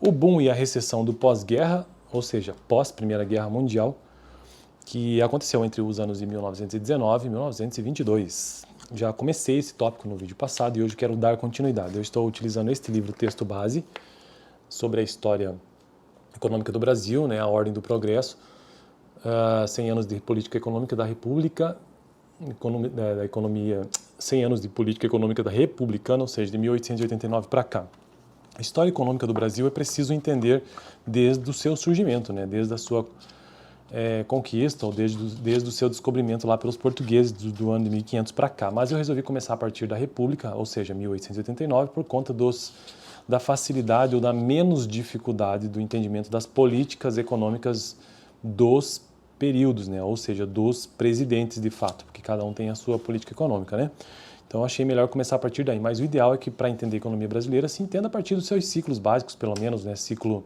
O boom e a recessão do pós-guerra, ou seja, pós-Primeira Guerra Mundial, que aconteceu entre os anos de 1919 e 1922. Já comecei esse tópico no vídeo passado e hoje quero dar continuidade. Eu estou utilizando este livro, texto base, sobre a história econômica do Brasil, né, a Ordem do Progresso, 100 anos de política econômica da República, da economia, 100 anos de política econômica da Republicana, ou seja, de 1889 para cá. A história econômica do Brasil é preciso entender desde o seu surgimento, né, desde a sua conquista, ou desde o seu descobrimento lá pelos portugueses do ano de 1500 para cá. Mas eu resolvi começar a partir da República, ou seja, 1889, por conta da facilidade ou da menos dificuldade do entendimento das políticas econômicas dos períodos, né? Ou seja, dos presidentes de fato, porque cada um tem a sua política econômica, né? Então, eu achei melhor começar a partir daí. Mas o ideal é que, para entender a economia brasileira, se entenda a partir dos seus ciclos básicos, pelo menos, né? Ciclo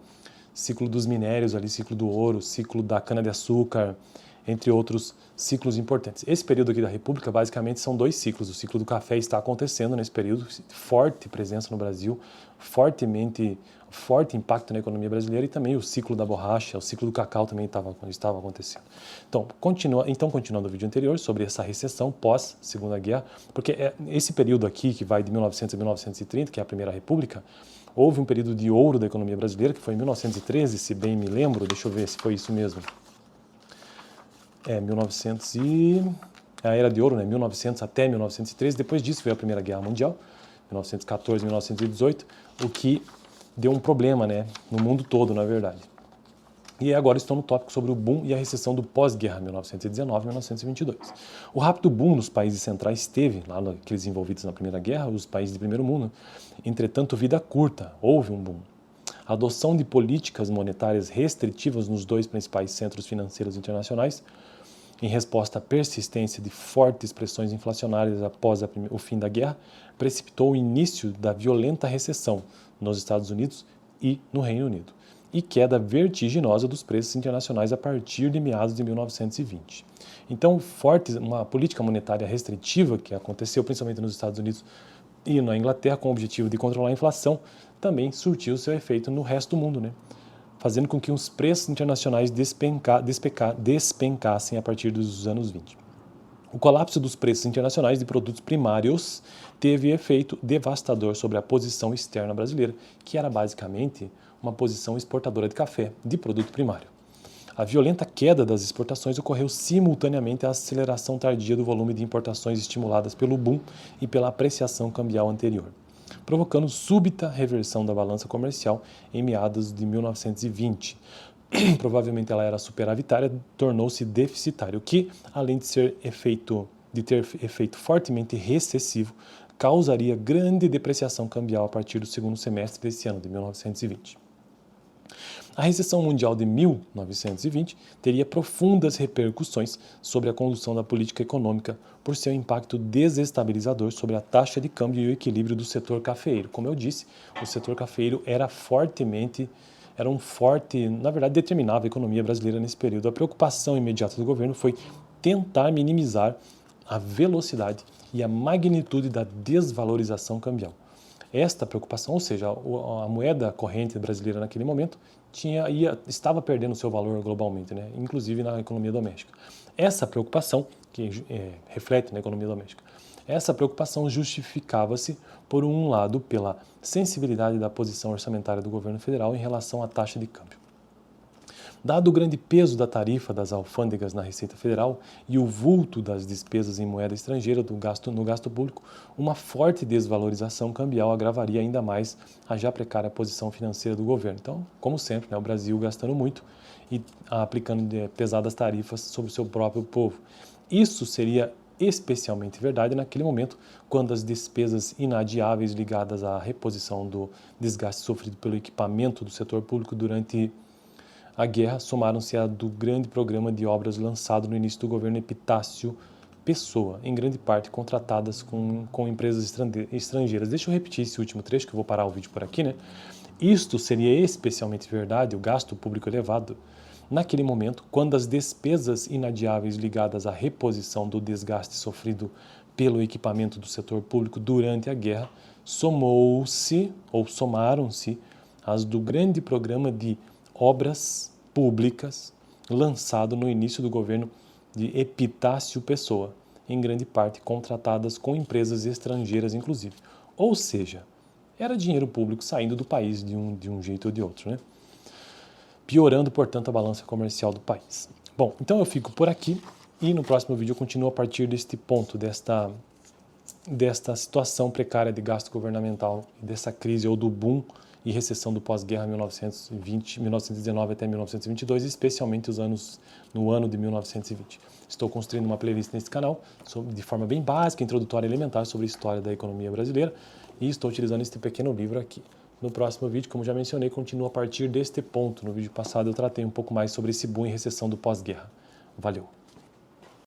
dos minérios, ali, ciclo do ouro, ciclo da cana-de-açúcar, entre outros ciclos importantes. Esse período aqui da República, basicamente, são dois ciclos. O ciclo do café está acontecendo nesse período, forte presença no Brasil, forte impacto na economia brasileira, e também o ciclo da borracha, o ciclo do cacau também estava acontecendo. Então, continuando o vídeo anterior sobre essa recessão pós-Segunda Guerra, porque esse período aqui, que vai de 1900 a 1930, que é a Primeira República, houve um período de ouro da economia brasileira, que foi em 1913, se bem me lembro, deixa eu ver se foi isso mesmo. 1900 e... a Era de Ouro, né? 1900 até 1913, depois disso veio a Primeira Guerra Mundial, 1914, 1918, o que deu um problema, né? No mundo todo, na verdade. E agora estou no tópico sobre o boom e a recessão do pós-guerra, 1919 e 1922. O rápido boom nos países centrais teve, lá naqueles envolvidos na Primeira Guerra, os países de primeiro mundo. Entretanto, vida curta, houve um boom. A adoção de políticas monetárias restritivas nos dois principais centros financeiros internacionais, em resposta à persistência de fortes pressões inflacionárias após o fim da guerra, precipitou o início da violenta recessão nos Estados Unidos e no Reino Unido, e queda vertiginosa dos preços internacionais a partir de meados de 1920. Então, uma política monetária restritiva, que aconteceu principalmente nos Estados Unidos e na Inglaterra, com o objetivo de controlar a inflação, também surtiu seu efeito no resto do mundo, né? Fazendo com que os preços internacionais despencassem a partir dos anos 20. O colapso dos preços internacionais de produtos primários teve efeito devastador sobre a posição externa brasileira, que era basicamente uma posição exportadora de café, de produto primário. A violenta queda das exportações ocorreu simultaneamente à aceleração tardia do volume de importações estimuladas pelo boom e pela apreciação cambial anterior, provocando súbita reversão da balança comercial em meados de 1920. Provavelmente ela era superavitária, tornou-se deficitária, o que, além de ter efeito fortemente recessivo, causaria grande depreciação cambial a partir do segundo semestre desse ano, de 1920. A recessão mundial de 1920 teria profundas repercussões sobre a condução da política econômica por seu impacto desestabilizador sobre a taxa de câmbio e o equilíbrio do setor cafeeiro. Como eu disse, o setor cafeeiro na verdade, determinava a economia brasileira nesse período. A preocupação imediata do governo foi tentar minimizar a velocidade e a magnitude da desvalorização cambial. Esta preocupação, ou seja, a moeda corrente brasileira naquele momento estava perdendo seu valor globalmente, né? Inclusive na economia doméstica. Essa preocupação, que reflete na economia doméstica, essa preocupação justificava-se, por um lado, pela sensibilidade da posição orçamentária do governo federal em relação à taxa de câmbio. Dado o grande peso da tarifa das alfândegas na Receita Federal e o vulto das despesas em moeda estrangeira no gasto público, uma forte desvalorização cambial agravaria ainda mais a já precária posição financeira do governo. Então, como sempre, né, o Brasil gastando muito e aplicando pesadas tarifas sobre o seu próprio povo. Isso seria especialmente verdade naquele momento, quando as despesas inadiáveis ligadas à reposição do desgaste sofrido pelo equipamento do setor público durante a guerra somaram-se a do grande programa de obras lançado no início do governo Epitácio Pessoa, em grande parte contratadas com empresas estrangeiras. Deixa eu repetir esse último trecho, que eu vou parar o vídeo por aqui, né? Isto seria especialmente verdade, o gasto público elevado, naquele momento, quando as despesas inadiáveis ligadas à reposição do desgaste sofrido pelo equipamento do setor público durante a guerra somaram-se as do grande programa de obras públicas lançado no início do governo de Epitácio Pessoa, em grande parte contratadas com empresas estrangeiras, inclusive. Ou seja, era dinheiro público saindo do país de um jeito ou de outro, né? Piorando, portanto, a balança comercial do país. Bom, então eu fico por aqui e no próximo vídeo eu continuo a partir deste ponto, desta situação precária de gasto governamental, dessa crise ou do boom e recessão do pós-guerra 1919 até 1922, especialmente no ano de 1920. Estou construindo uma playlist nesse canal de forma bem básica, introdutória e elementar sobre a história da economia brasileira e estou utilizando este pequeno livro aqui. No próximo vídeo, como já mencionei, continuo a partir deste ponto. No vídeo passado eu tratei um pouco mais sobre esse boom e recessão do pós-guerra. Valeu!